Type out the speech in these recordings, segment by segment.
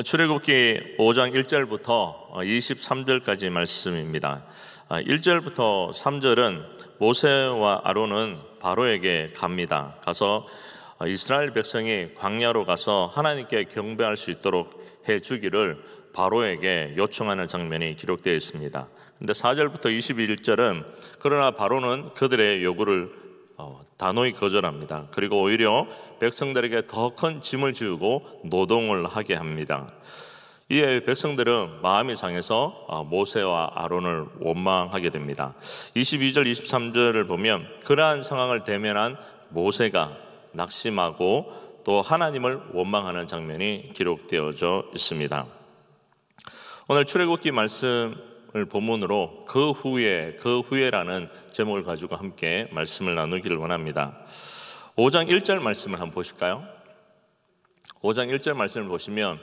출애굽기 5장 1절부터 23절까지 말씀입니다. 1절부터 3절은 모세와 아론은 바로에게 갑니다. 가서 이스라엘 백성이 광야로 가서 하나님께 경배할 수 있도록 해주기를 바로에게 요청하는 장면이 기록되어 있습니다. 근데 4절부터 21절은 그러나 바로는 그들의 요구를 단호히 거절합니다. 그리고 오히려 백성들에게 더 큰 짐을 지우고 노동을 하게 합니다. 이에 백성들은 마음이 상해서 모세와 아론을 원망하게 됩니다. 22절, 23절을 보면 그러한 상황을 대면한 모세가 낙심하고 또 하나님을 원망하는 장면이 기록되어져 있습니다. 오늘 출애굽기 말씀을 본문으로 그 후에라는 제목을 가지고 함께 말씀을 나누기를 원합니다. 5장 1절 말씀을 한번 보실까요? 5장 1절 말씀을 보시면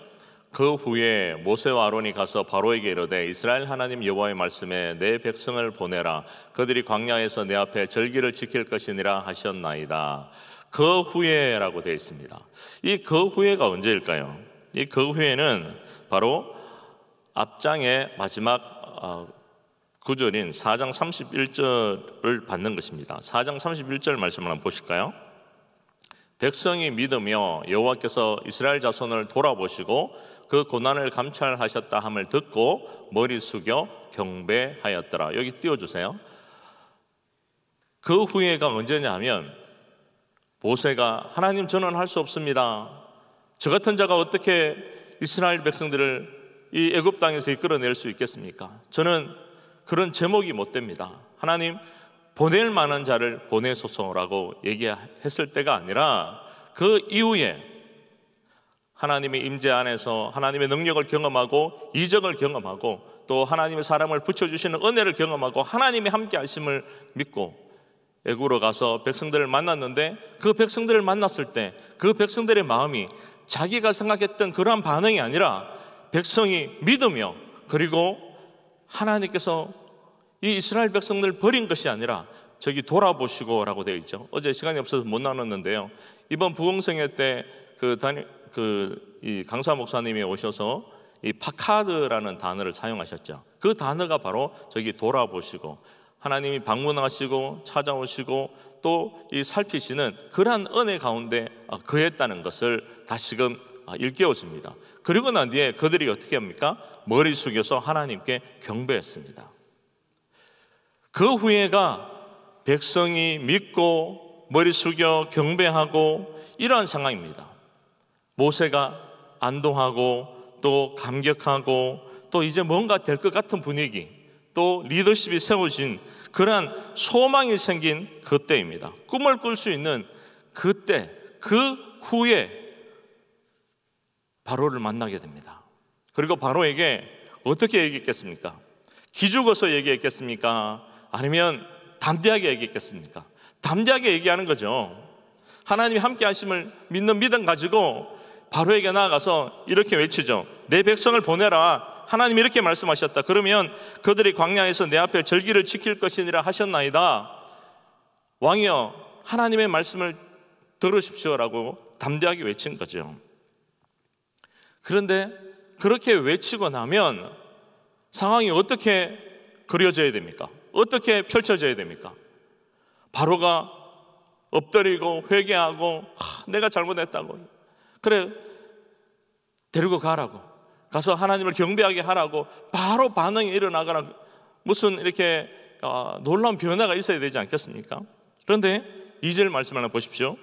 그 후에 모세와 아론이 가서 바로에게 이르되 이스라엘 하나님 여호와의 말씀에 내 백성을 보내라 그들이 광야에서 내 앞에 절기를 지킬 것이니라 하셨나이다. 그 후에라고 되어 있습니다. 이 그 후에가 언제일까요? 이 그 후에는 바로 앞장의 마지막 구절인 4장 31절을 받는 것입니다. 4장 31절 말씀을 한번 보실까요? 백성이 믿으며 여호와께서 이스라엘 자손을 돌아보시고 그 고난을 감찰하셨다 함을 듣고 머리 숙여 경배하였더라. 여기 띄워주세요. 그 후에가 언제냐 하면 모세가 하나님 저는 할 수 없습니다. 저 같은 자가 어떻게 이스라엘 백성들을 이 애굽 땅에서 이끌어낼 수 있겠습니까? 저는 그런 제목이 못 됩니다. 하나님 보낼 만한 자를 보내소서라고 얘기했을 때가 아니라 그 이후에 하나님의 임재 안에서 하나님의 능력을 경험하고 이적을 경험하고 또 하나님의 사람을 붙여주시는 은혜를 경험하고 하나님의 함께 하심을 믿고 애굽으로 가서 백성들을 만났는데 그 백성들을 만났을 때 그 백성들의 마음이 자기가 생각했던 그러한 반응이 아니라 백성이 믿으며 그리고 하나님께서 이 이스라엘 백성들을 버린 것이 아니라 저기 돌아보시고 라고 되어 있죠. 어제 시간이 없어서 못 나눴는데요. 이번 부흥성회 때 이 강사 목사님이 오셔서 이 파카드라는 단어를 사용하셨죠. 그 단어가 바로 저기 돌아보시고 하나님이 방문하시고 찾아오시고 또 이 살피시는 그러한 은혜 가운데 거했다는 것을 다시금 일깨워줍니다. 그리고 난 뒤에 그들이 어떻게 합니까? 머리 숙여서 하나님께 경배했습니다. 그 후에가 백성이 믿고 머리 숙여 경배하고 이러한 상황입니다. 모세가 안도하고 또 감격하고 또 이제 뭔가 될 것 같은 분위기 또 리더십이 세워진 그러한 소망이 생긴 그때입니다. 꿈을 꿀 수 있는 그때 그 후에 바로를 만나게 됩니다. 그리고 바로에게 어떻게 얘기했겠습니까? 기죽어서 얘기했겠습니까? 아니면 담대하게 얘기했겠습니까? 담대하게 얘기하는 거죠. 하나님이 함께 하심을 믿는 믿음 가지고 바로에게 나아가서 이렇게 외치죠. 내 백성을 보내라. 하나님이 이렇게 말씀하셨다. 그러면 그들이 광야에서 내 앞에 절기를 지킬 것이니라 하셨나이다. 왕이여 하나님의 말씀을 들으십시오라고 담대하게 외친 거죠. 그런데 그렇게 외치고 나면 상황이 어떻게 그려져야 됩니까? 어떻게 펼쳐져야 됩니까? 바로가 엎드리고 회개하고 내가 잘못했다고 그래 데리고 가라고 가서 하나님을 경배하게 하라고 바로 반응이 일어나거나 무슨 이렇게 놀라운 변화가 있어야 되지 않겠습니까? 그런데 2절 말씀을 하나 보십시오.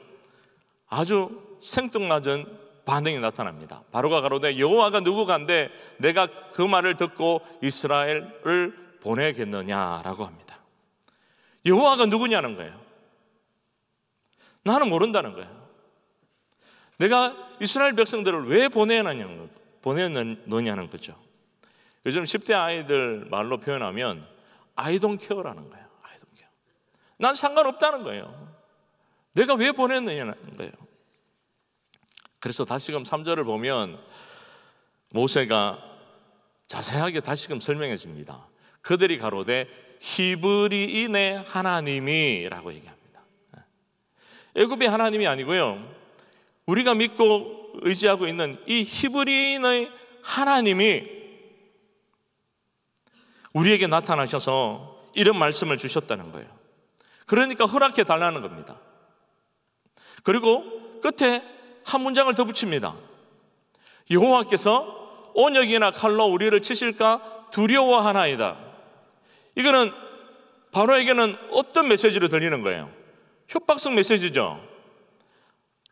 아주 생뚱맞은 반응이 나타납니다. 바로가 가로되 여호와가 누구간데 내가 그 말을 듣고 이스라엘을 보내겠느냐라고 합니다. 여호와가 누구냐는 거예요. 나는 모른다는 거예요. 내가 이스라엘 백성들을 왜 보내느냐는 거죠. 요즘 10대 아이들 말로 표현하면 I don't care라는 거예요. I don't care. 난 상관없다는 거예요. 내가 왜 보냈느냐는 거예요. 그래서 다시금 3절을 보면 모세가 자세하게 다시금 설명해 줍니다. 그들이 가로되 히브리인의 하나님이라고 얘기합니다. 애굽의 하나님이 아니고요, 우리가 믿고 의지하고 있는 이 히브리인의 하나님이 우리에게 나타나셔서 이런 말씀을 주셨다는 거예요. 그러니까 허락해 달라는 겁니다. 그리고 끝에 한 문장을 더 붙입니다. 여호와께서 온역이나 칼로 우리를 치실까 두려워하나이다. 이거는 바로에게는 어떤 메시지로 들리는 거예요? 협박성 메시지죠.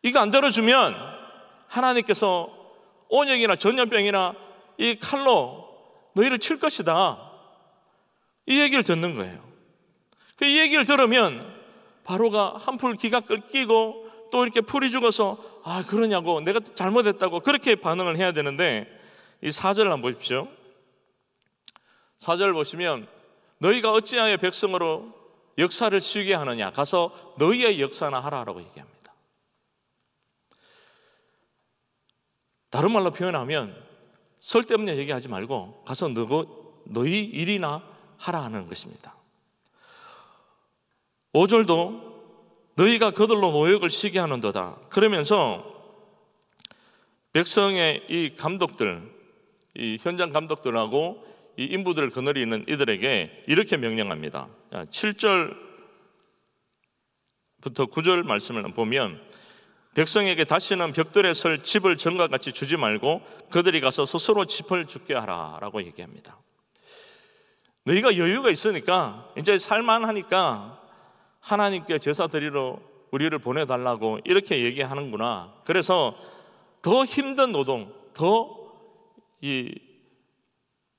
이거 안 들어주면 하나님께서 온역이나 전염병이나 이 칼로 너희를 칠 것이다. 이 얘기를 듣는 거예요. 이 얘기를 들으면 바로가 한풀 기가 끓기고 또 이렇게 풀이 죽어서 그러냐고, 내가 잘못했다고 그렇게 반응을 해야 되는데, 이 4절을 한번 보십시오. 4절 보시면 너희가 어찌하여 백성으로 역사를 쉬게 하느냐, 가서 너희의 역사나 하라라고 얘기합니다. 다른 말로 표현하면 쓸데없는 얘기하지 말고 가서 너희 일이나 하라 하는 것입니다. 5절도 너희가 그들로 노역을 쉬게 하는도다. 그러면서 백성의 이 감독들, 이 현장 감독들하고 이 인부들을 거느리는 이들에게 이렇게 명령합니다. 7절부터 9절 말씀을 보면 백성에게 다시는 벽돌에 설 집을 전과 같이 주지 말고 그들이 가서 스스로 집을 짓게 하라 라고 얘기합니다. 너희가 여유가 있으니까, 이제 살만하니까 하나님께 제사 드리러 우리를 보내달라고 이렇게 얘기하는구나. 그래서 더 힘든 노동, 더 이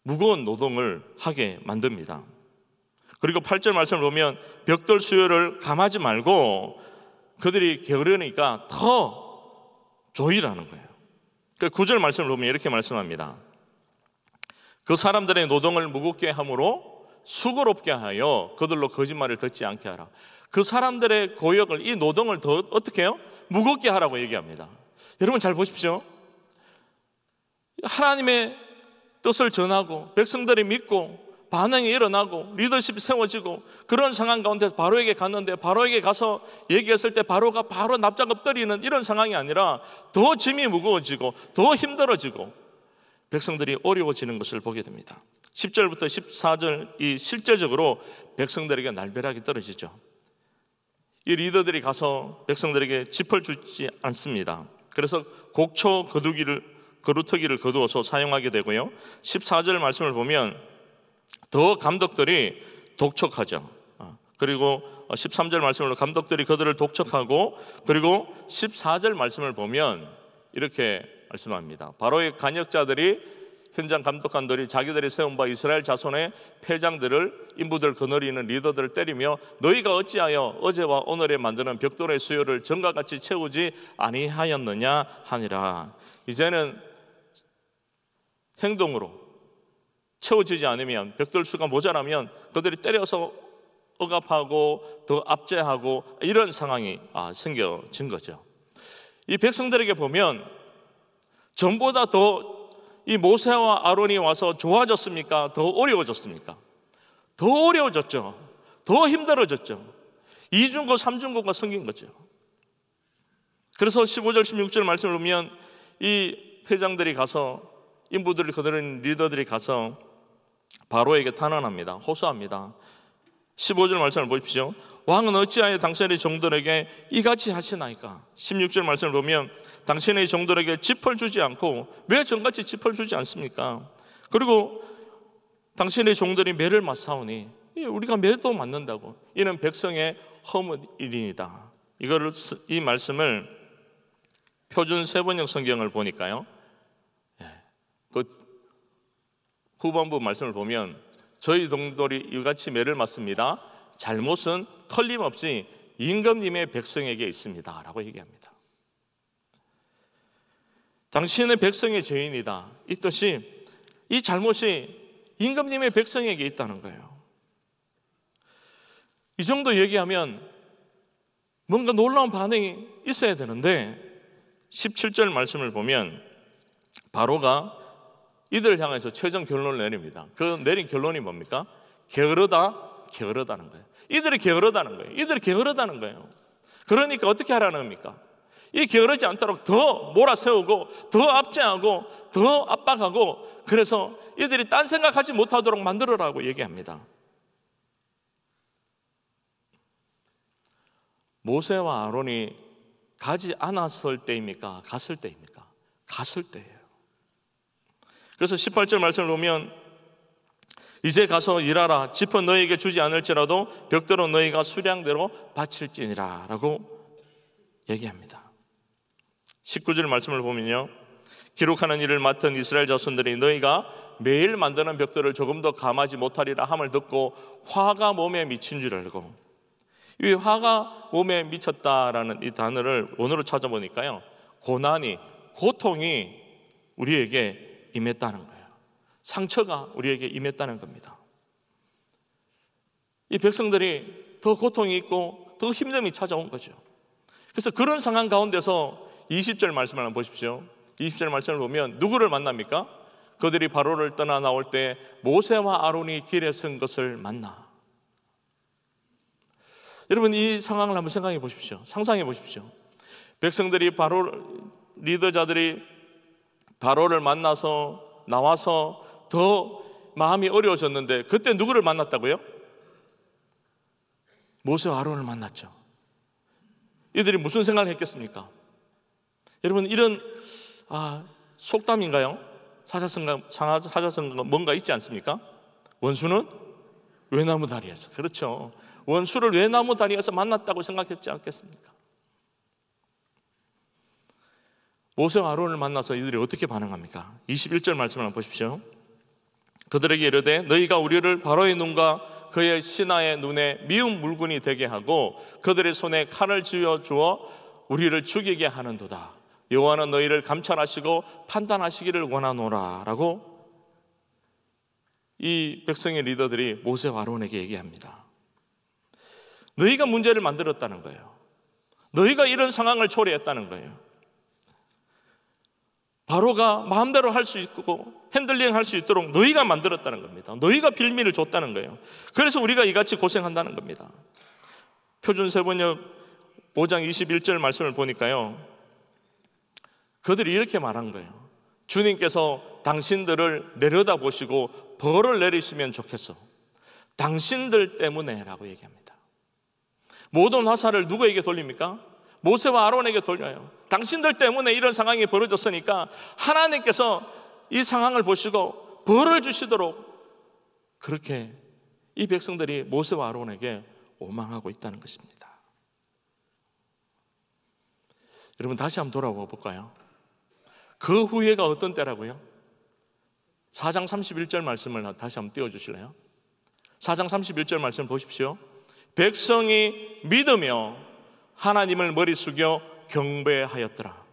무거운 노동을 하게 만듭니다. 그리고 8절 말씀을 보면 벽돌 수요를 감하지 말고 그들이 게으르니까 더 조이라는 거예요. 9절 말씀을 보면 이렇게 말씀합니다. 그 사람들의 노동을 무겁게 함으로 수고롭게 하여 그들로 거짓말을 듣지 않게 하라. 그 사람들의 고역을, 이 노동을 더 어떻게 해요? 무겁게 하라고 얘기합니다. 여러분 잘 보십시오. 하나님의 뜻을 전하고 백성들이 믿고 반응이 일어나고 리더십이 세워지고 그런 상황 가운데서 바로에게 갔는데, 바로에게 가서 얘기했을 때 바로가 바로 납작 엎드리는 이런 상황이 아니라 더 짐이 무거워지고 더 힘들어지고 백성들이 어려워지는 것을 보게 됩니다. 10절부터 14절 이 실제적으로 백성들에게 날벼락이 떨어지죠. 이 리더들이 가서 백성들에게 짚을 주지 않습니다. 그래서 곡초 거루터기를 거두어서 사용하게 되고요. 14절 말씀을 보면 더 감독들이 독촉하죠. 그리고 13절 말씀으로 감독들이 그들을 독촉하고, 그리고 14절 말씀을 보면 이렇게 말씀합니다. 바로의 간역자들이, 현장 감독관들이 자기들이 세운 바 이스라엘 자손의 패장들을, 인부들 거느리는 리더들을 때리며 너희가 어찌하여 어제와 오늘에 만드는 벽돌의 수요를 전과 같이 채우지 아니하였느냐 하니라. 이제는 행동으로 채워지지 않으면, 벽돌 수가 모자라면 그들이 때려서 억압하고 더 압제하고 이런 상황이 생겨진 거죠. 이 백성들에게 보면 전보다 더 이 모세와 아론이 와서 좋아졌습니까? 더 어려워졌습니까? 더 어려워졌죠. 더 힘들어졌죠. 이중고 삼중고가 생긴 거죠. 그래서 15절 16절 말씀을 보면 이 패장들이 가서, 인부들을 거느리는 리더들이 가서 바로에게 탄원합니다. 호소합니다. 15절 말씀을 보십시오. 왕은 어찌하여 당신의 종들에게 이같이 하시나이까? 16절 말씀을 보면 당신의 종들에게 짚을 주지 않고 왜 전같이 짚을 주지 않습니까? 그리고 당신의 종들이 매를 맞사오니, 우리가 매도 맞는다고, 이는 백성의 허물이니이다. 이 말씀을 표준 세번역 성경을 보니까요, 그 후반부 말씀을 보면 저희 종들이 이같이 매를 맞습니다. 잘못은 틀림없이 임금님의 백성에게 있습니다 라고 얘기합니다. 당신의 백성의 죄인이다, 이 뜻이, 이 잘못이 임금님의 백성에게 있다는 거예요. 이 정도 얘기하면 뭔가 놀라운 반응이 있어야 되는데 17절 말씀을 보면 바로가 이들을 향해서 최종 결론을 내립니다. 그 내린 결론이 뭡니까? 게으르다는 거예요. 이들이 게으르다는 거예요. 그러니까 어떻게 하라는 겁니까? 이 게으르지 않도록 더 몰아세우고 더 압제하고 더 압박하고, 그래서 이들이 딴 생각하지 못하도록 만들어라고 얘기합니다. 모세와 아론이 가지 않았을 때입니까? 갔을 때입니까? 갔을 때예요. 그래서 18절 말씀을 보면 이제 가서 일하라. 짚어 너희에게 주지 않을지라도 벽대로 너희가 수량대로 바칠지니라 라고 얘기합니다. 19절 말씀을 보면요, 기록하는 일을 맡은 이스라엘 자손들이 너희가 매일 만드는 벽돌을 조금 더 감하지 못하리라 함을 듣고 화가 몸에 미친 줄 알고, 이 화가 몸에 미쳤다라는 이 단어를 원어로 찾아보니까요, 고난이, 고통이 우리에게 임했다는 거예요. 상처가 우리에게 임했다는 겁니다. 이 백성들이 더 고통이 있고 더 힘듦이 찾아온 거죠. 그래서 그런 상황 가운데서 20절 말씀을 한번 보십시오. 20절 말씀을 보면 누구를 만납니까? 그들이 바로를 떠나 나올 때 모세와 아론이 길에 선 것을 만나. 여러분, 이 상황을 한번 생각해 보십시오. 상상해 보십시오. 백성들이 리더자들이 바로를 만나서 나와서 더 마음이 어려워졌는데, 그때 누구를 만났다고요? 모세와 아론을 만났죠. 이들이 무슨 생각을 했겠습니까? 여러분, 이런 속담인가요? 사자성어가 뭔가 있지 않습니까? 원수는 외나무 다리에서. 그렇죠. 원수를 외나무 다리에서 만났다고 생각했지 않겠습니까? 모세와 아론을 만나서 이들이 어떻게 반응합니까? 21절 말씀을 한번 보십시오. 그들에게 이르되 너희가 우리를 바로의 눈과 그의 신하의 눈에 미운 물건이 되게 하고 그들의 손에 칼을 쥐어 주어 우리를 죽이게 하는도다. 여호와는 너희를 감찰하시고 판단하시기를 원하노라 라고 이 백성의 리더들이 모세와 아론에게 얘기합니다. 너희가 문제를 만들었다는 거예요. 너희가 이런 상황을 초래했다는 거예요. 바로가 마음대로 할 수 있고 핸들링 할 수 있도록 너희가 만들었다는 겁니다. 너희가 빌미를 줬다는 거예요. 그래서 우리가 이같이 고생한다는 겁니다. 표준세번역 5장 21절 말씀을 보니까요, 그들이 이렇게 말한 거예요. 주님께서 당신들을 내려다보시고 벌을 내리시면 좋겠어. 당신들 때문에 라고 얘기합니다. 모든 화살을 누구에게 돌립니까? 모세와 아론에게 돌려요. 당신들 때문에 이런 상황이 벌어졌으니까 하나님께서 이 상황을 보시고 벌을 주시도록, 그렇게 이 백성들이 모세와 아론에게 오망하고 있다는 것입니다. 여러분, 다시 한번 돌아와 볼까요? 그 후회가 어떤 때라고요? 4장 31절 말씀을 다시 한번 띄워주실래요? 4장 31절 말씀 보십시오. 백성이 믿으며 하나님을 머리 숙여 경배하였더라.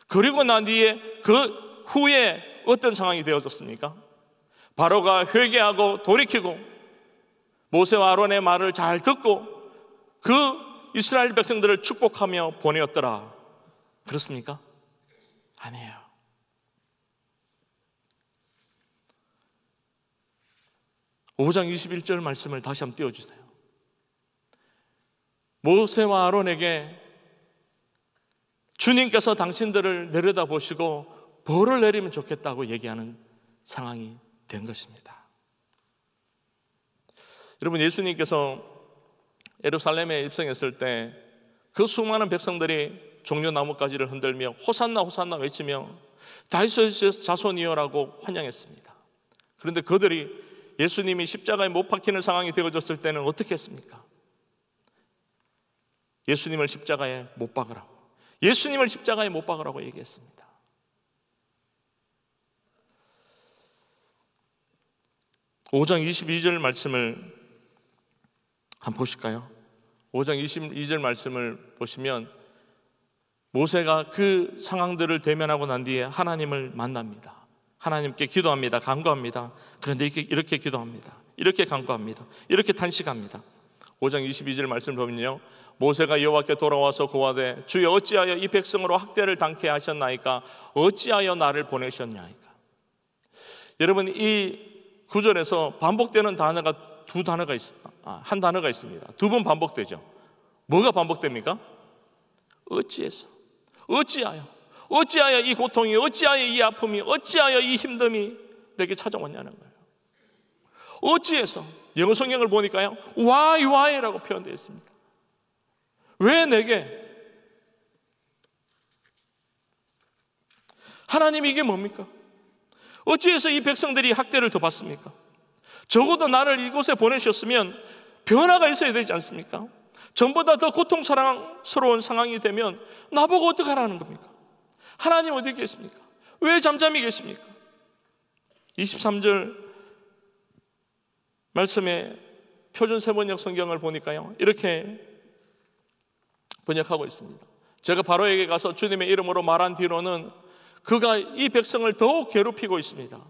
그리고 난 뒤에 그 후에 어떤 상황이 되어졌습니까? 바로가 회개하고 돌이키고 모세와 아론의 말을 잘 듣고 그 이스라엘 백성들을 축복하며 보내었더라. 그렇습니까? 아니에요. (5장 21절) 말씀을 다시 한번 띄워주세요. 모세와 아론에게 주님께서 당신들을 내려다보시고 벌을 내리면 좋겠다고 얘기하는 상황이 된 것입니다. 여러분, 예수님께서 예루살렘에 입성했을 때 그 수많은 백성들이 종려나무가지를 흔들며 호산나 호산나 외치며 다윗의 자손이여라고 환영했습니다. 그런데 그들이 예수님이 십자가에 못 박히는 상황이 되어졌을 때는 어떻게 했습니까? 예수님을 십자가에 못 박으라고, 예수님을 십자가에 못 박으라고 얘기했습니다. (5장 22절) 말씀을 한번 보실까요? 5장 22절 말씀을 보시면 모세가 그 상황들을 대면하고 난 뒤에 하나님을 만납니다. 하나님께 기도합니다. 간구합니다. 그런데 이렇게 기도합니다. 이렇게 간구합니다. 이렇게 탄식합니다. 5장 22절 말씀을 보면요, 모세가 여호와께 돌아와서 고하되 주여 어찌하여 이 백성으로 학대를 당케 하셨나이까? 어찌하여 나를 보내셨나이까? 여러분, 이 구절에서 반복되는 단어가 한 단어가 있습니다. 두 번 반복되죠. 뭐가 반복됩니까? 어찌하여 이 고통이, 어찌하여 이 아픔이, 어찌하여 이 힘듦이 내게 찾아왔냐는 거예요. 어찌해서, 영어 성경을 보니까요, why라고 표현되어 있습니다. 왜 내게? 하나님, 이게 뭡니까? 어찌해서 이 백성들이 학대를 더 받습니까? 적어도 나를 이곳에 보내셨으면 변화가 있어야 되지 않습니까? 전보다 더 고통스러운 상황이 되면 나보고 어떡하라는 겁니까? 하나님 어디 계십니까? 왜 잠잠히 계십니까? 23절 말씀에 표준 세번역 성경을 보니까요, 이렇게 번역하고 있습니다. 제가 바로에게 가서 주님의 이름으로 말한 뒤로는 그가 이 백성을 더욱 괴롭히고 있습니다.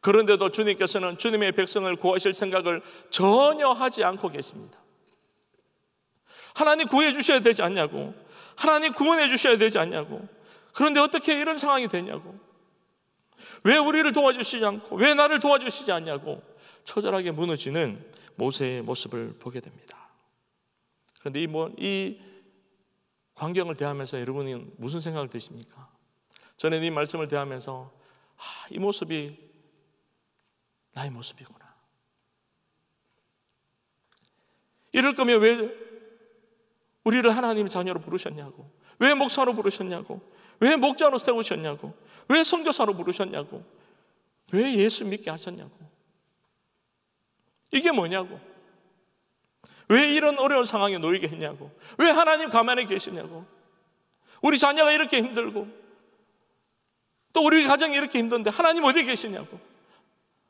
그런데도 주님께서는 주님의 백성을 구하실 생각을 전혀 하지 않고 계십니다. 하나님 구해 주셔야 되지 않냐고, 하나님 구원해 주셔야 되지 않냐고. 그런데 어떻게 이런 상황이 되냐고, 왜 우리를 도와주시지 않고, 왜 나를 도와주시지 않냐고 처절하게 무너지는 모세의 모습을 보게 됩니다. 그런데 이 광경을 대하면서 여러분이 무슨 생각을 드십니까? 저는 이 말씀을 대하면서 이 모습이 나의 모습이구나. 이럴 거면 왜 우리를 하나님의 자녀로 부르셨냐고, 왜 목사로 부르셨냐고, 왜 목자로 세우셨냐고, 왜 선교사로 부르셨냐고, 왜 예수 믿게 하셨냐고, 이게 뭐냐고, 왜 이런 어려운 상황에 놓이게 했냐고, 왜 하나님 가만히 계시냐고, 우리 자녀가 이렇게 힘들고 또 우리 가정이 이렇게 힘든데 하나님 어디 계시냐고,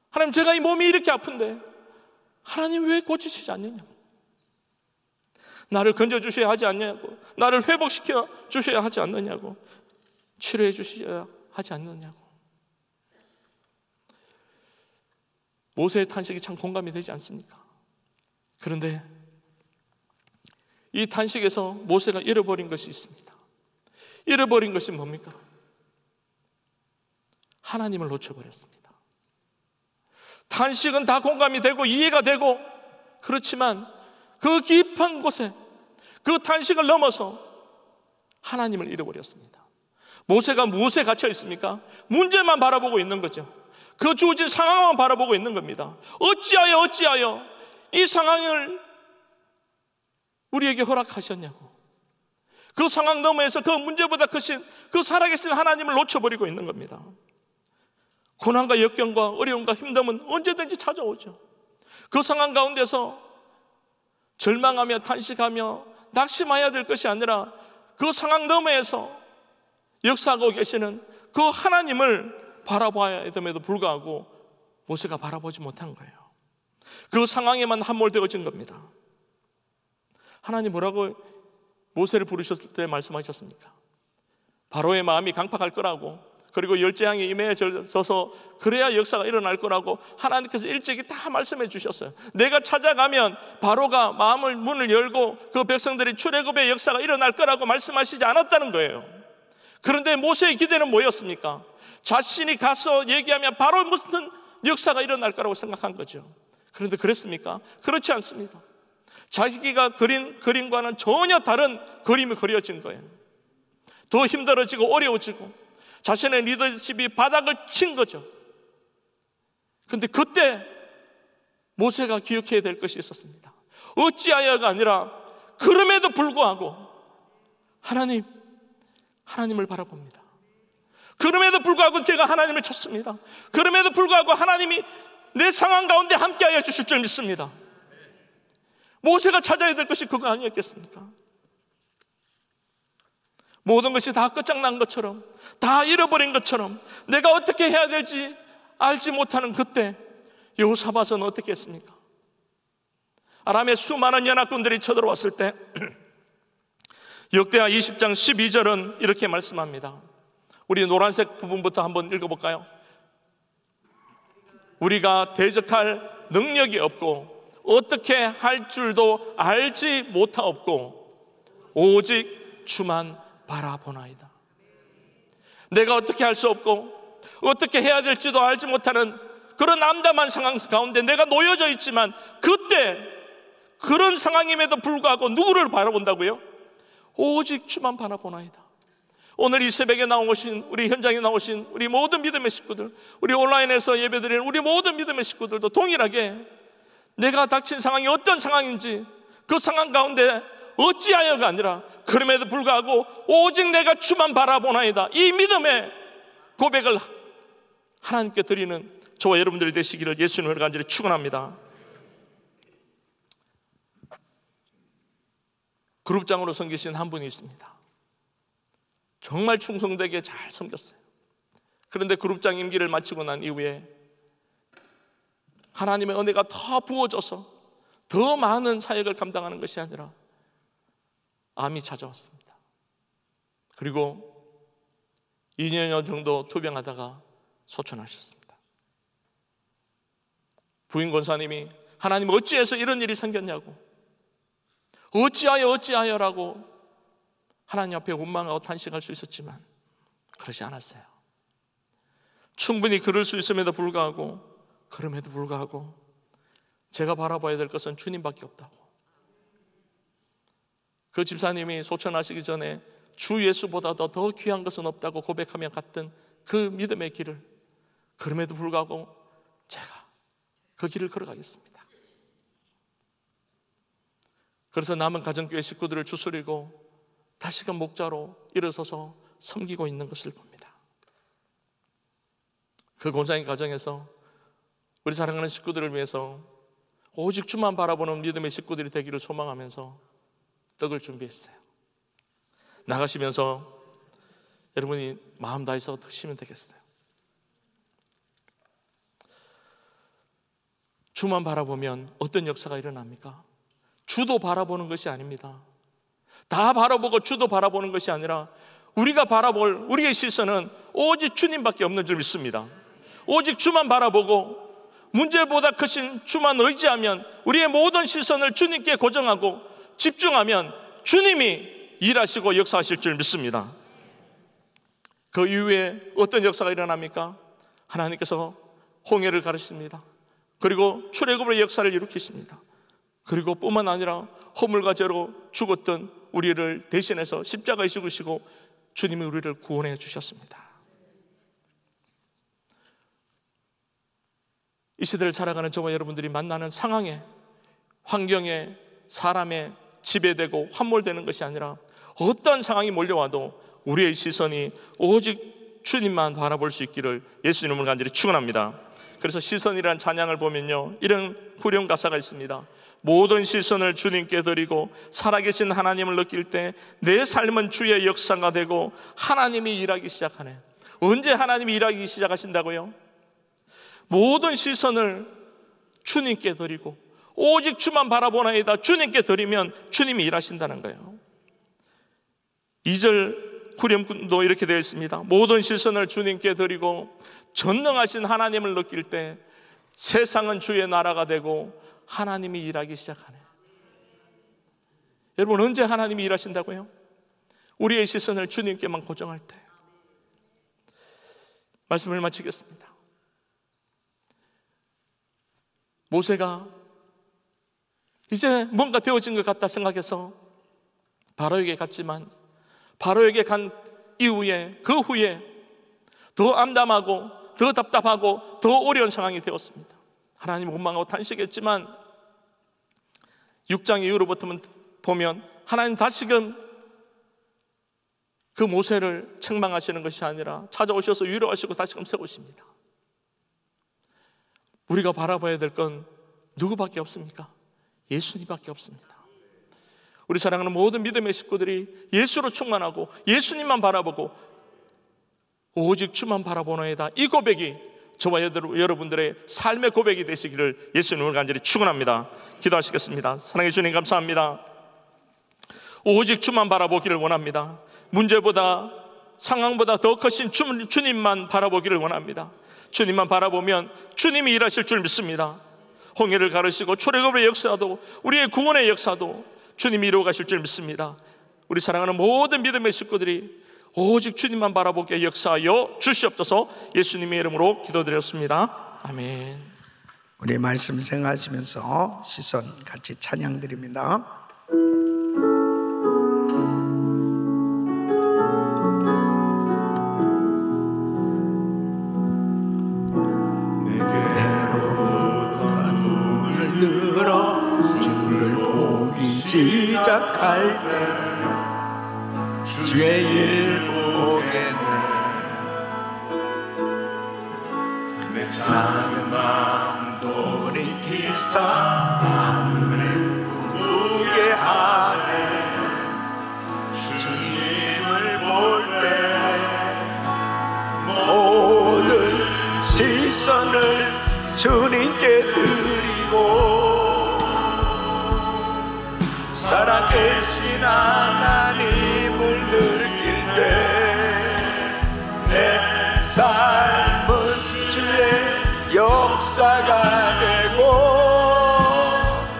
하나님 제가 이 몸이 이렇게 아픈데 하나님 왜 고치시지 않느냐고, 나를 건져주셔야 하지 않냐고, 나를 회복시켜 주셔야 하지 않느냐고, 치료해 주셔야 하지 않느냐고. 모세의 탄식이 참 공감이 되지 않습니까? 그런데 이 탄식에서 모세가 잃어버린 것이 있습니다. 잃어버린 것이 뭡니까? 하나님을 놓쳐버렸습니다. 탄식은 다 공감이 되고 이해가 되고 그렇지만 그 깊은 곳에 그 탄식을 넘어서 하나님을 잃어버렸습니다. 모세가 무엇에 갇혀 있습니까? 문제만 바라보고 있는 거죠. 그 주어진 상황만 바라보고 있는 겁니다. 어찌하여 이 상황을 우리에게 허락하셨냐고, 그 상황 너머에서 그 문제보다 크신 그 살아계신 하나님을 놓쳐버리고 있는 겁니다. 고난과 역경과 어려움과 힘듦은 언제든지 찾아오죠. 그 상황 가운데서 절망하며 탄식하며 낙심해야 될 것이 아니라 그 상황 너머에서 역사하고 계시는 그 하나님을 바라봐야 됨에도 불구하고 모세가 바라보지 못한 거예요. 그 상황에만 함몰되어진 겁니다. 하나님 뭐라고 모세를 부르셨을 때 말씀하셨습니까? 바로의 마음이 강팍할 거라고, 그리고 열재앙에 임해져서 그래야 역사가 일어날 거라고 하나님께서 일찍이 다 말씀해 주셨어요. 내가 찾아가면 바로가 문을 열고 그 백성들이 출애굽의 역사가 일어날 거라고 말씀하시지 않았다는 거예요. 그런데 모세의 기대는 뭐였습니까? 자신이 가서 얘기하면 바로 무슨 역사가 일어날 거라고 생각한 거죠. 그런데 그랬습니까? 그렇지 않습니다. 자기가 그린 그림과는 전혀 다른 그림이 그려진 거예요. 더 힘들어지고 어려워지고 자신의 리더십이 바닥을 친 거죠. 그런데 그때 모세가 기억해야 될 것이 있었습니다. 어찌하여가 아니라 그럼에도 불구하고 하나님을 바라봅니다. 그럼에도 불구하고 제가 하나님을 찾습니다. 그럼에도 불구하고 하나님이 내 상황 가운데 함께하여 주실 줄 믿습니다. 모세가 찾아야 될 것이 그거 아니었겠습니까? 모든 것이 다 끝장난 것처럼, 다 잃어버린 것처럼, 내가 어떻게 해야 될지 알지 못하는 그때 여호사밧은 어떻게 했습니까? 아람의 수많은 연합군들이 쳐들어왔을 때 역대하 20장 12절은 이렇게 말씀합니다. 우리 노란색 부분부터 한번 읽어볼까요? 우리가 대적할 능력이 없고 어떻게 할 줄도 알지 못하옵고 오직 주만 바라보나이다. 내가 어떻게 할 수 없고 어떻게 해야 될지도 알지 못하는 그런 암담한 상황 가운데 내가 놓여져 있지만, 그때 그런 상황임에도 불구하고 누구를 바라본다고요? 오직 주만 바라보나이다. 오늘 이 새벽에 나오신, 우리 현장에 나오신 우리 모든 믿음의 식구들, 우리 온라인에서 예배드리는 우리 모든 믿음의 식구들도 동일하게 내가 닥친 상황이 어떤 상황인지 그 상황 가운데 어찌하여가 아니라 그럼에도 불구하고 오직 내가 주만 바라보나이다, 이 믿음의 고백을 하나님께 드리는 저와 여러분들이 되시기를 예수님을 간절히 축원합니다. 그룹장으로 섬기신 한 분이 있습니다. 정말 충성되게 잘 섬겼어요. 그런데 그룹장 임기를 마치고 난 이후에 하나님의 은혜가 더 부어져서 더 많은 사역을 감당하는 것이 아니라 암이 찾아왔습니다. 그리고 2년여 정도 투병하다가 소천하셨습니다. 부인 권사님이 하나님 어찌해서 이런 일이 생겼냐고, 어찌하여라고 하나님 앞에 원망하고 탄식할 수 있었지만 그러지 않았어요. 충분히 그럴 수 있음에도 불구하고, 그럼에도 불구하고 제가 바라봐야 될 것은 주님밖에 없다고. 그 집사님이 소천하시기 전에 주 예수보다 더 귀한 것은 없다고 고백하며 갔던 그 믿음의 길을, 그럼에도 불구하고 제가 그 길을 걸어가겠습니다. 그래서 남은 가정교회 식구들을 추스리고 다시금 목자로 일어서서 섬기고 있는 것을 봅니다. 그 곤상의 가정에서 우리 사랑하는 식구들을 위해서 오직 주만 바라보는 믿음의 식구들이 되기를 소망하면서 떡을 준비했어요. 나가시면서 여러분이 마음 다해서 드시면 되겠어요. 주만 바라보면 어떤 역사가 일어납니까? 주도 바라보는 것이 아닙니다. 다 바라보고 주도 바라보는 것이 아니라 우리가 바라볼 우리의 시선은 오직 주님밖에 없는 줄 믿습니다. 오직 주만 바라보고 문제보다 크신 주만 의지하면, 우리의 모든 시선을 주님께 고정하고 집중하면 주님이 일하시고 역사하실 줄 믿습니다. 그 이후에 어떤 역사가 일어납니까? 하나님께서 홍해를 가르칩니다. 그리고 출애굽의 역사를 일으키십니다. 그리고 뿐만 아니라 허물과 죄로 죽었던 우리를 대신해서 십자가에 죽으시고 주님이 우리를 구원해 주셨습니다. 이 시대를 살아가는 저와 여러분들이 만나는 상황에, 환경에, 사람의 지배되고 함몰되는 것이 아니라 어떤 상황이 몰려와도 우리의 시선이 오직 주님만 바라볼 수 있기를 예수님을 간절히 축원합니다. 그래서 시선이라는 찬양을 보면요, 이런 후렴 가사가 있습니다. 모든 시선을 주님께 드리고 살아계신 하나님을 느낄 때 내 삶은 주의 역사가 되고 하나님이 일하기 시작하네. 언제 하나님이 일하기 시작하신다고요? 모든 시선을 주님께 드리고 오직 주만 바라보나이다, 주님께 드리면 주님이 일하신다는 거예요. 2절 후렴도 이렇게 되어 있습니다. 모든 시선을 주님께 드리고 전능하신 하나님을 느낄 때 세상은 주의 나라가 되고 하나님이 일하기 시작하네. 여러분, 언제 하나님이 일하신다고요? 우리의 시선을 주님께만 고정할 때. 말씀을 마치겠습니다. 모세가 이제 뭔가 되어진 것 같다 생각해서 바로에게 갔지만, 바로에게 간 이후에, 그 후에 더 암담하고 더 답답하고 더 어려운 상황이 되었습니다. 하나님 원망하고 탄식했지만 6장 이후로부터 보면 하나님 다시금 그 모세를 책망하시는 것이 아니라 찾아오셔서 위로하시고 다시금 세우십니다. 우리가 바라봐야 될 건 누구밖에 없습니까? 예수님밖에 없습니다. 우리 사랑하는 모든 믿음의 식구들이 예수로 충만하고 예수님만 바라보고 오직 주만 바라보나이다, 이 고백이 저와 여러분들의 삶의 고백이 되시기를 예수님을 간절히 축원합니다. 기도하시겠습니다. 사랑해 주님, 감사합니다. 오직 주만 바라보기를 원합니다. 문제보다, 상황보다 더 크신 주님만 바라보기를 원합니다. 주님만 바라보면 주님이 일하실 줄 믿습니다. 홍해를 가르시고 출애굽의 역사도, 우리의 구원의 역사도 주님이 이루어 가실 줄 믿습니다. 우리 사랑하는 모든 믿음의 식구들이 오직 주님만 바라보게 역사하여 주시옵소서. 예수님의 이름으로 기도드렸습니다. 아멘. 우리 말씀 생각하시면서 시선 같이 찬양 드립니다. 시작할 때 주의 일 보겠네. 내 작은 마음 돌이키사 하늘을 꿈꾸게 하네. 주님을 볼 때 모든 시선을 주님께 드리고 살아계신 하나님을 느낄 때 내 삶은 주의 역사가 되고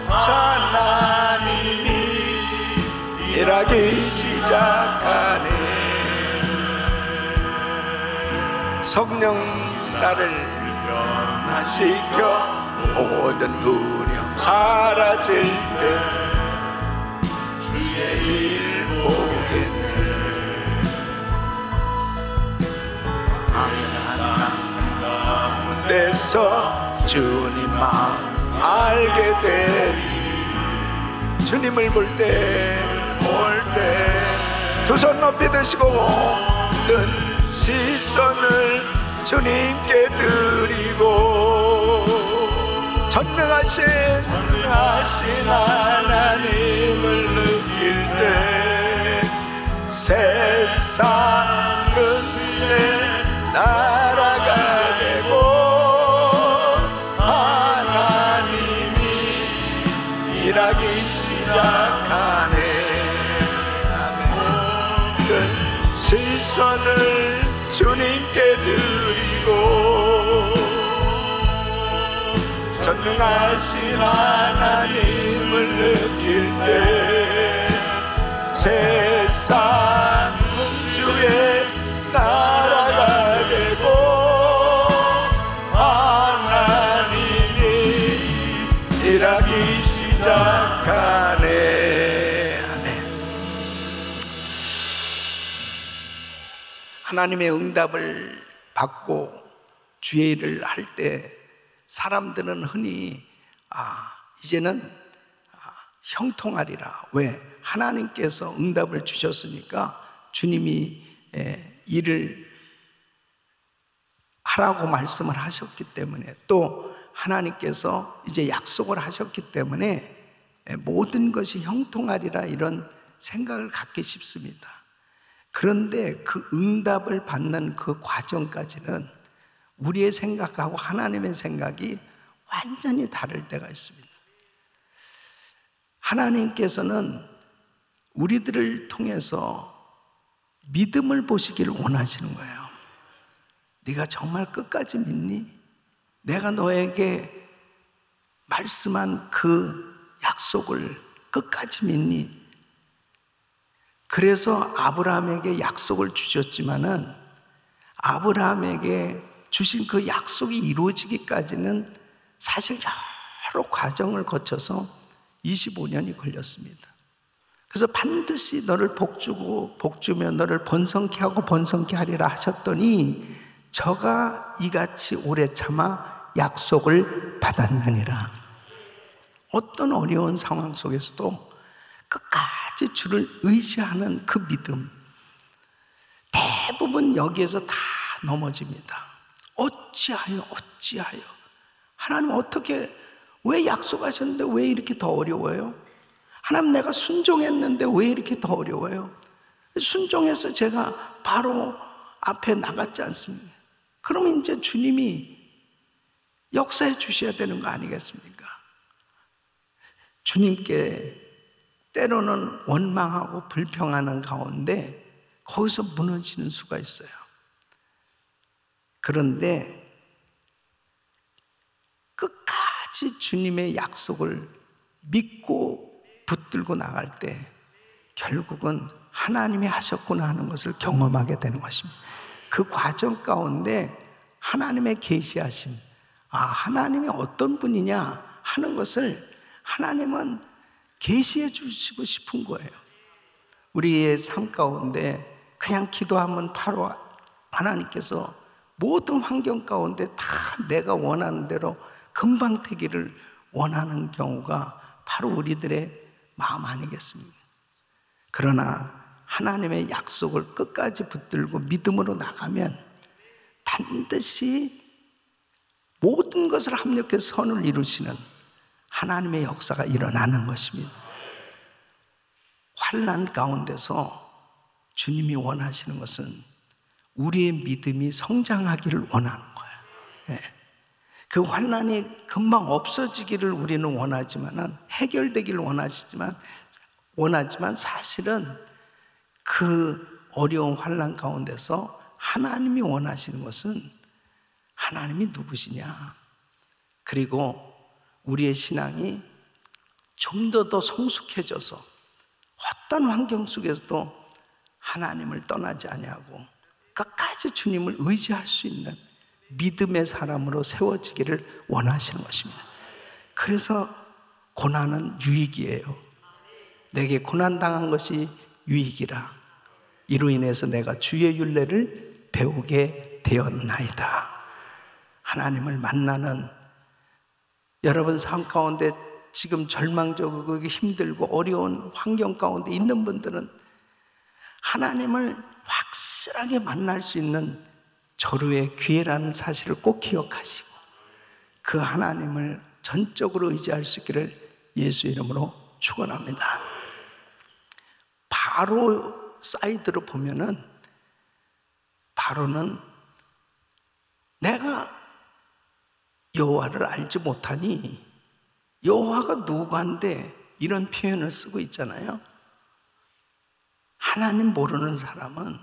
하나님이 일하기 시작하네. 성령 나를 변화시켜 모든 두려움 사라질 때 주의 일 보겠네. 가운데서 주님 마음 알게 되리. 주님을 볼 때 두 손 높이 드시고 모든 시선을 주님께 드리고 전능하신 하나님을 느낄 때 세상은 내 나라가 되고 하나님이 일하기 시작하네. 시선을 주님께 드리고 전능하신 하나님을 느낄 때 세상은 주의 나라가 되고 하나님이 일하기 시작하네. 하나님의 응답을 받고 주의 일을 할 때 사람들은 흔히 이제는 형통하리라. 왜? 하나님께서 응답을 주셨으니까 주님이 일을 하라고 말씀을 하셨기 때문에 또 하나님께서 이제 약속을 하셨기 때문에 모든 것이 형통하리라 이런 생각을 갖기 쉽습니다. 그런데 그 응답을 받는 그 과정까지는 우리의 생각하고 하나님의 생각이 완전히 다를 때가 있습니다. 하나님께서는 우리들을 통해서 믿음을 보시기를 원하시는 거예요. 네가 정말 끝까지 믿니? 내가 너에게 말씀한 그 약속을 끝까지 믿니? 그래서 아브라함에게 약속을 주셨지만은 아브라함에게 주신 그 약속이 이루어지기까지는 사실 여러 과정을 거쳐서 25년이 걸렸습니다. 그래서 반드시 너를 복주고 복주며 너를 번성케 하고 번성케 하리라 하셨더니 저가 이같이 오래 참아 약속을 받았느니라. 어떤 어려운 상황 속에서도 끝까지 주를 의지하는 그 믿음, 대부분 여기에서 다 넘어집니다. 어찌하여 하나님 어떻게, 왜 약속하셨는데 왜 이렇게 더 어려워요? 하나님 내가 순종했는데 왜 이렇게 더 어려워요? 순종해서 제가 바로 앞에 나갔지 않습니까? 그러면 이제 주님이 역사해 주셔야 되는 거 아니겠습니까? 주님께 때로는 원망하고 불평하는 가운데 거기서 무너지는 수가 있어요. 그런데 끝까지 주님의 약속을 믿고 붙들고 나갈 때 결국은 하나님이 하셨구나 하는 것을 경험하게 되는 것입니다. 그 과정 가운데 하나님의 계시하심, 하나님이 어떤 분이냐 하는 것을 하나님은 계시해 주시고 싶은 거예요. 우리의 삶 가운데 그냥 기도하면 바로 하나님께서 모든 환경 가운데 다 내가 원하는 대로 금방 되기를 원하는 경우가 바로 우리들의 마음 아니겠습니까? 그러나 하나님의 약속을 끝까지 붙들고 믿음으로 나가면 반드시 모든 것을 합력해서 선을 이루시는 하나님의 역사가 일어나는 것입니다. 환난 가운데서 주님이 원하시는 것은 우리의 믿음이 성장하기를 원하는 거예요. 네. 그 환난이 금방 없어지기를 우리는 원하지만, 해결되기를 원하지만 사실은 그 어려운 환난 가운데서 하나님이 원하시는 것은 하나님이 누구시냐, 그리고 우리의 신앙이 좀 더 성숙해져서 어떤 환경 속에서도 하나님을 떠나지 아니하고 끝까지 주님을 의지할 수 있는 믿음의 사람으로 세워지기를 원하시는 것입니다. 그래서 고난은 유익이에요. 내게 고난당한 것이 유익이라. 이로 인해서 내가 주의 율례를 배우게 되었나이다. 하나님을 만나는, 여러분 삶 가운데 지금 절망적이고 힘들고 어려운 환경 가운데 있는 분들은 하나님을 확실하게 만날 수 있는 절호의 기회라는 사실을 꼭 기억하시고 그 하나님을 전적으로 의지할 수 있기를 예수 이름으로 축원합니다. 바로 사이드로 보면은, 바로는 내가 여호와를 알지 못하니, 여호와가 누구한데 이런 표현을 쓰고 있잖아요. 하나님 모르는 사람은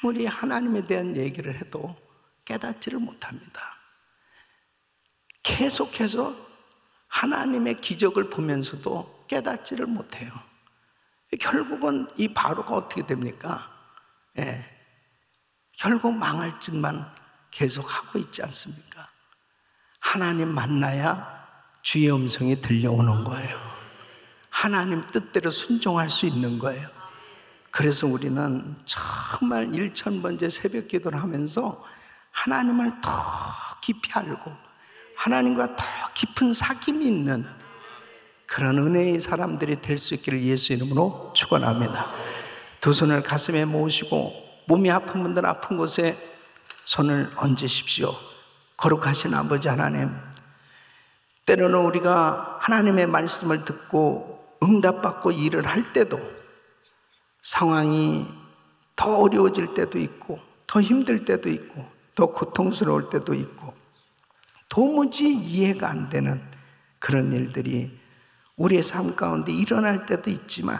아무리 하나님에 대한 얘기를 해도 깨닫지를 못합니다. 계속해서 하나님의 기적을 보면서도 깨닫지를 못해요. 결국은 이 바로가 어떻게 됩니까? 결국 망할 짓만 계속하고 있지 않습니까? 하나님 만나야 주의 음성이 들려오는 거예요. 하나님 뜻대로 순종할 수 있는 거예요. 그래서 우리는 정말 1000번째 새벽 기도를 하면서 하나님을 더 깊이 알고 하나님과 더 깊은 사귐이 있는 그런 은혜의 사람들이 될 수 있기를 예수 이름으로 축원합니다. 두 손을 가슴에 모으시고 몸이 아픈 분들 아픈 곳에 손을 얹으십시오. 거룩하신 아버지 하나님, 때로는 우리가 하나님의 말씀을 듣고 응답받고 일을 할 때도 상황이 더 어려워질 때도 있고 더 힘들 때도 있고 더 고통스러울 때도 있고 도무지 이해가 안 되는 그런 일들이 우리의 삶 가운데 일어날 때도 있지만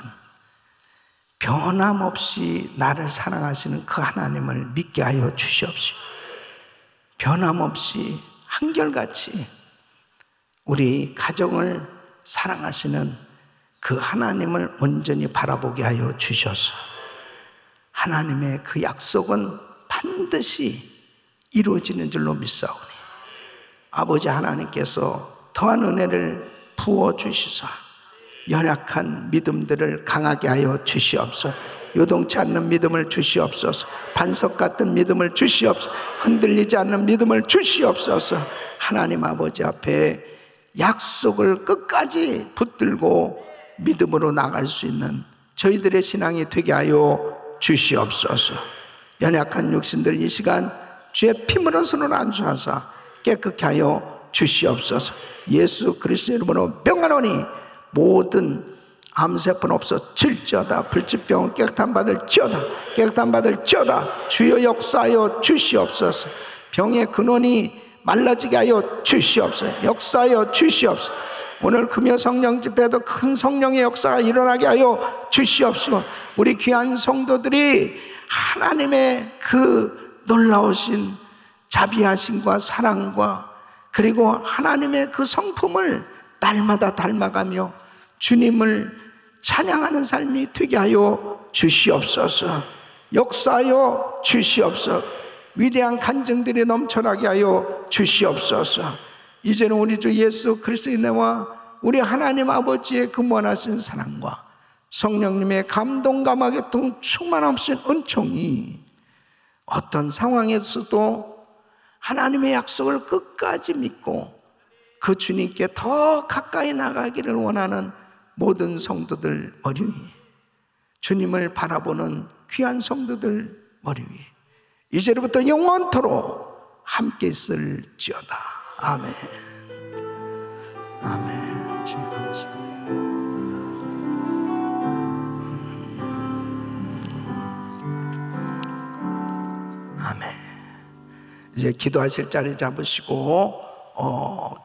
변함없이 나를 사랑하시는 그 하나님을 믿게 하여 주시옵시오. 변함없이 한결같이 우리 가정을 사랑하시는 그 하나님을 온전히 바라보게 하여 주셔서 하나님의 그 약속은 반드시 이루어지는 줄로 믿사오니 아버지 하나님께서 더한 은혜를 부어주시사 연약한 믿음들을 강하게 하여 주시옵소서. 요동치 않는 믿음을 주시옵소서. 반석 같은 믿음을 주시옵소서. 흔들리지 않는 믿음을 주시옵소서. 하나님 아버지 앞에 약속을 끝까지 붙들고 믿음으로 나갈 수 있는 저희들의 신앙이 되게 하여 주시옵소서. 연약한 육신들 이 시간 주의 피물은 손을 안수하사 깨끗게 하여 주시옵소서. 예수 그리스도 이름으로 명하노니 모든 암세포는 없어질지어다. 불치병은 깨끗함 받을지어다. 깨끗함 받을지어다. 주여 역사하여 주시옵소서. 병의 근원이 말라지게 하여 주시옵소서. 역사하여 주시옵소서. 오늘 금요 성령 집회도 큰 성령의 역사가 일어나게 하여 주시옵소서. 우리 귀한 성도들이 하나님의 그 놀라우신 자비하심과 사랑과 그리고 하나님의 그 성품을 날마다 닮아가며 주님을 찬양하는 삶이 되게 하여 주시옵소서. 역사하여 주시옵소서. 위대한 간증들이 넘쳐나게 하여 주시옵소서. 이제는 우리 주 예수 그리스도의 은혜와 우리 하나님 아버지의 근원하신 사랑과 성령님의 감동 감화의 충만하신 은총이 어떤 상황에서도 하나님의 약속을 끝까지 믿고 그 주님께 더 가까이 나가기를 원하는 모든 성도들 머리 위, 주님을 바라보는 귀한 성도들 머리 위, 이제부터 영원토록 함께 있을지어다. 아멘. 아멘. 주님 감사합니다. 아멘. 이제 기도하실 자리 잡으시고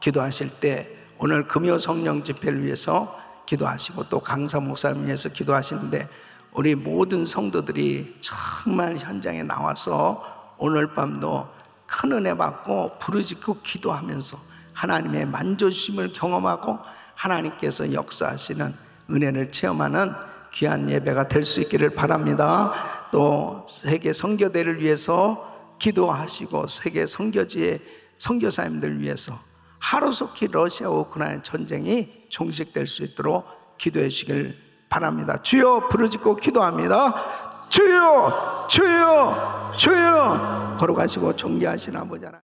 기도하실 때 오늘 금요 성령 집회를 위해서 기도하시고 또 강사 목사님 위해서 기도하시는데, 우리 모든 성도들이 정말 현장에 나와서 오늘 밤도 큰 은혜 받고 부르짖고 기도하면서 하나님의 만져주심을 경험하고 하나님께서 역사하시는 은혜를 체험하는 귀한 예배가 될 수 있기를 바랍니다. 또 세계 선교대를 위해서 기도하시고 세계 선교지의 선교사님들 위해서 하루속히 러시아와 우크라이나 전쟁이 종식될 수 있도록 기도해 주시길 바랍니다. 주여 부르짖고 기도합니다. 주여 주여 주여 걸어가시고 존귀하신 아버지 하나님,